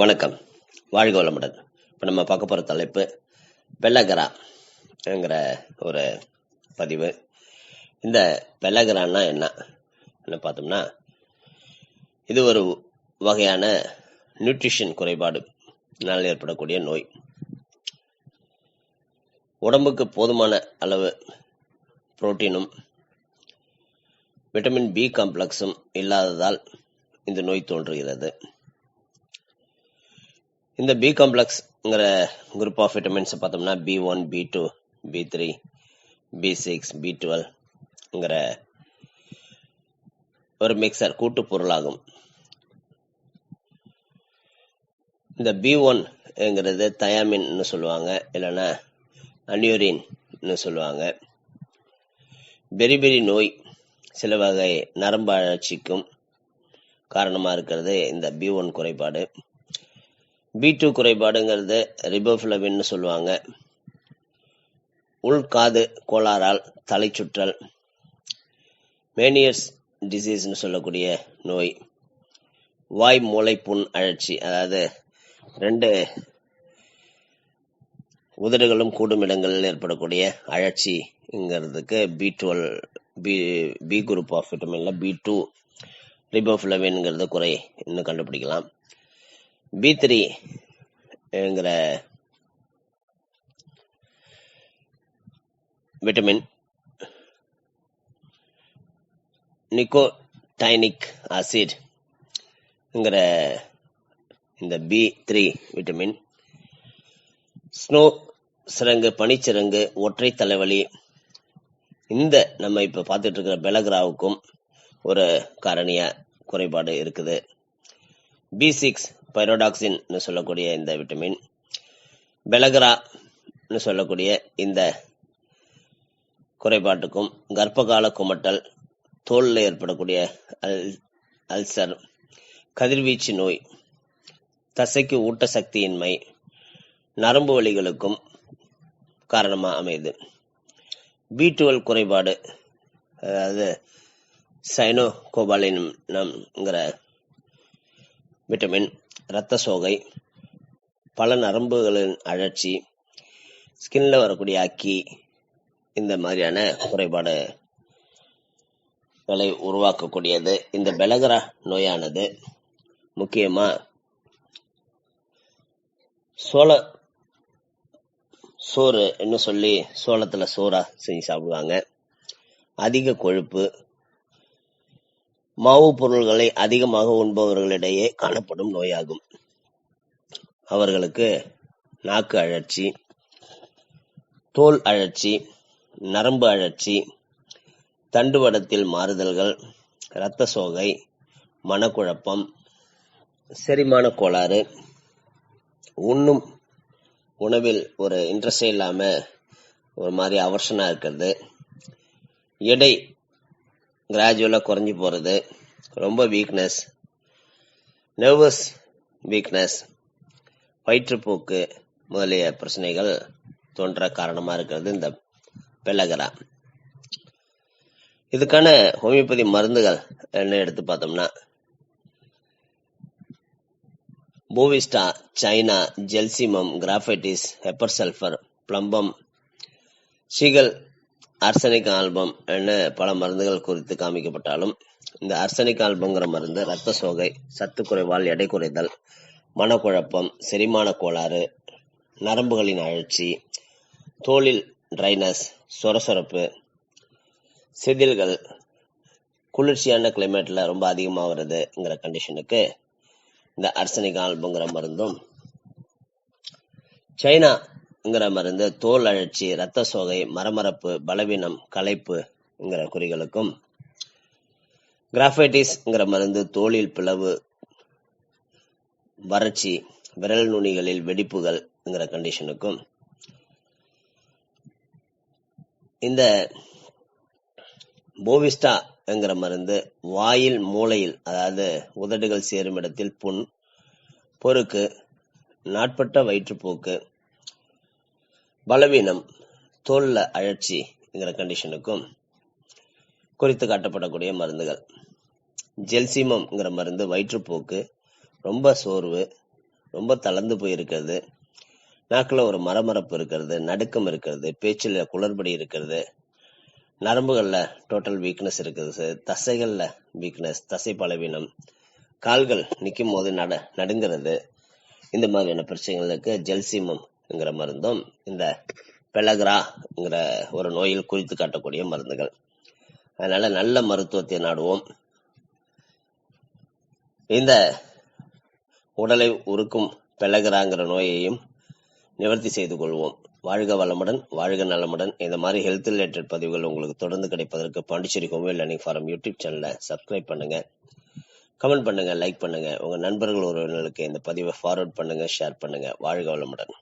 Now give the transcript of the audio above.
வணக்கம், வாழ்க வளமுடன். இப்போ நம்ம பார்க்க போகிற தலைப்பு பெல்லகராங்கிற ஒரு பதிவு. இந்த பெல்லகரான்னா என்ன பார்த்தோம்னா, இது ஒரு வகையான நியூட்ரிஷன் குறைபாடுனால் ஏற்படக்கூடிய நோய். உடம்புக்கு போதுமான அளவு புரோட்டீனும் விட்டமின் பி காம்ப்ளெக்ஸும் இல்லாததால் இந்த நோய் தோன்றுகிறது. இந்த பி காம்ப்ளெக்ஸ்ங்கிற குரூப் ஆஃப் விட்டமின்ஸை பார்த்தோம்னா B1, B2, B3, B6, B12ங்கிற ஒரு மிக்சர் கூட்டு பொருளாகும். இந்த B1ங்கிறது தயாமின்னு சொல்லுவாங்க, இல்லைன்னா அனியூரின்னு சொல்லுவாங்க. பெரி நோய் சில வகை நரம்பு அழற்சிக்கும் காரணமாக இருக்கிறது இந்த B1 குறைபாடு. B2 குறைபாடுங்கிறது ரிபோஃப்ளவின்னு சொல்லுவாங்க. உள்காது கோளாறால் தலை சுற்றல், மேனியர்ஸ் டிசீஸ்னு சொல்லக்கூடிய நோய், வாய் மூளை புண் அழற்சி, அதாவது 2 உதடுகளும் கூடும் இடங்களில் ஏற்படக்கூடிய அழற்சிங்கிறதுக்கு பி குரூப் ஆஃப் விட்டமின்ல B2 ரிபோஃப்ளவின்ங்கிறது குறை இன்னும் கண்டுபிடிக்கலாம். B3ங்கிற விட்டமின் நிக்கோடைனிக் ஆசிட்ங்கிற இந்த B3 விட்டமின் ஸ்னோ சிரங்கு, பனிச்சிறங்கு, ஒற்றை தலைவலி, இந்த நம்ம இப்ப பார்த்துட்டு இருக்கிற பெலகிராவுக்கும் ஒரு காரணிய குறைபாடு இருக்குது. B6 பைரோடாக்சின் சொல்லக்கூடிய இந்த விட்டமின் பெலகிரான்னு சொல்லக்கூடிய இந்த குறைபாட்டுக்கும், கர்ப்பகால குமட்டல், தோலில் ஏற்படக்கூடிய அல்சர், கதிர்வீச்சு நோய், தசைக்கு ஊட்டசக்தியின்மை, நரம்பு வலிகளுக்கும் காரணமா அமையுது. B12 குறைபாடு, அதாவது சைனோகோபாலினம்ங்கிற விட்டமின் இரத்த சோகை, பல நரம்புகளின் அழற்சி, ஸ்கின்ல வரக்கூடிய அக்கி, இந்த மாதிரியான குறைபாடுகளை உருவாக்கக்கூடியது. இந்த பெலகரா நோயானது முக்கியமா சோறு என்ன சொல்லி சோளத்துல சோறா செஞ்சு சாப்பிடுவாங்க. அதிக கொழுப்பு, மாவு பொருள்களை அதிகமாக உண்பவர்களிடையே காணப்படும் நோயாகும். அவர்களுக்கு நாக்கு அழற்சி, தோல் அழற்சி, நரம்பு அழற்சி, தண்டுவடத்தில் மாறுதல்கள், இரத்த சோகை, மனக்குழப்பம், செரிமான கோளாறு, உண்ணும் உணவில் ஒரு இன்ட்ரெஸ்டே இல்லாம ஒரு மாதிரி அவர்ஷனா இருக்கிறது, எடை கிராஜுவலா குறைஞ்சி போறது, ரொம்ப வீக்னஸ், நர்வஸ் வீக்னஸ், வயிற்றுப்போக்கு முதலிய பிரச்சனைகள் தோன்ற காரணமா இருக்கிறது இந்த பெல்லகரா. இதுக்கான ஹோமியோபதி மருந்துகள் என்ன எடுத்து பார்த்தோம்னா, Bovista, China, Gelsemium, Graphites, Hepar Sulphur, Plumbum, ஷிகல், அர்சனிக் ஆல்பம் பல மருந்துகள் குறித்து காமிக்கப்பட்டாலும், இந்த அர்சனிக் ஆல்பம்ங்கிற மருந்து இரத்த சோகை, சத்து குறைவால் எடை குறைதல், மனக்குழப்பம், செரிமான கோளாறு, நரம்புகளின் அழற்சி, தோலில் ட்ரைனஸ், சொரசொரப்பு, செதில்கள், குளிர்ச்சியான கிளைமேட்ல ரொம்ப அதிகமா வருதுங்கிற கண்டிஷனுக்கு இந்த அர்சனிக் ஆல்பம்ங்கிற மருந்தும், சைனாங்கிற மருந்து தோல் அழற்சி, இரத்த சோகை, மரமரப்பு, பலவீனம், களைப்புங்கிற குறிகளுக்கும், கிராஃபைட்டிஸ்ங்கிற மருந்து தோலில் பிளவு, வறட்சி, விரல் நுனிகளில் வெடிப்புகள்ங்கிற கண்டிஷனுக்கும், இந்த போவிஸ்டாங்கிற மருந்து வாயில் மூளையில், அதாவது உதடுகள் சேரும் இடத்தில் புண், பொறுக்கு, நாட்பட்ட வயிற்றுப்போக்கு, பலவீனம், தோல்ல அழற்சிங்கிற கண்டிஷனுக்கும் குறித்து காட்டப்படக்கூடிய மருந்துகள். ஜெல்சிமம்ங்கிற மருந்து வயிற்றுப்போக்கு, ரொம்ப சோர்வு, ரொம்ப தளர்ந்து போயிருக்கிறது, நாக்குல ஒரு மரமரப்பு இருக்கிறது, நடுக்கம் இருக்கிறது, பேச்சுல குளறுபடி இருக்கிறது, நரம்புகள்ல டோட்டல் வீக்னஸ் இருக்குது, தசைகள்ல வீக்னஸ், தசை பலவீனம், கால்கள் நிக்கும் போது நடுங்கிறது, இந்த மாதிரியான பிரச்சனைகளுக்கு ஜெல்சிமம்ங்கிற மருந்தும் இந்த பெலக்ராங்கிற ஒரு நோயில் குறித்து காட்டக்கூடிய மருந்துகள். அதனால நல்ல மருத்துவத்தை நாடுவோம். இந்த உடலை உருக்கும் பெலக்ராங்கிற நோயையும் நிவர்த்தி செய்து கொள்வோம். வாழ்க வளமுடன், வாழ்க நலமுடன். இந்த மாதிரி ஹெல்த் ரிலேட்டட் பதிவுகள் உங்களுக்கு தொடர்ந்து கிடைப்பதற்கு Pondicherry homeo learning forum YouTube சேனலை சப்ஸ்கிரைப் பண்ணுங்க, கமெண்ட் பண்ணுங்க, லைக் பண்ணுங்க. உங்க நண்பர்கள் உறவினர்களுக்கு இந்த பதிவை ஃபார்வர்ட் பண்ணுங்க, ஷேர் பண்ணுங்க. வாழ்க வளமுடன்.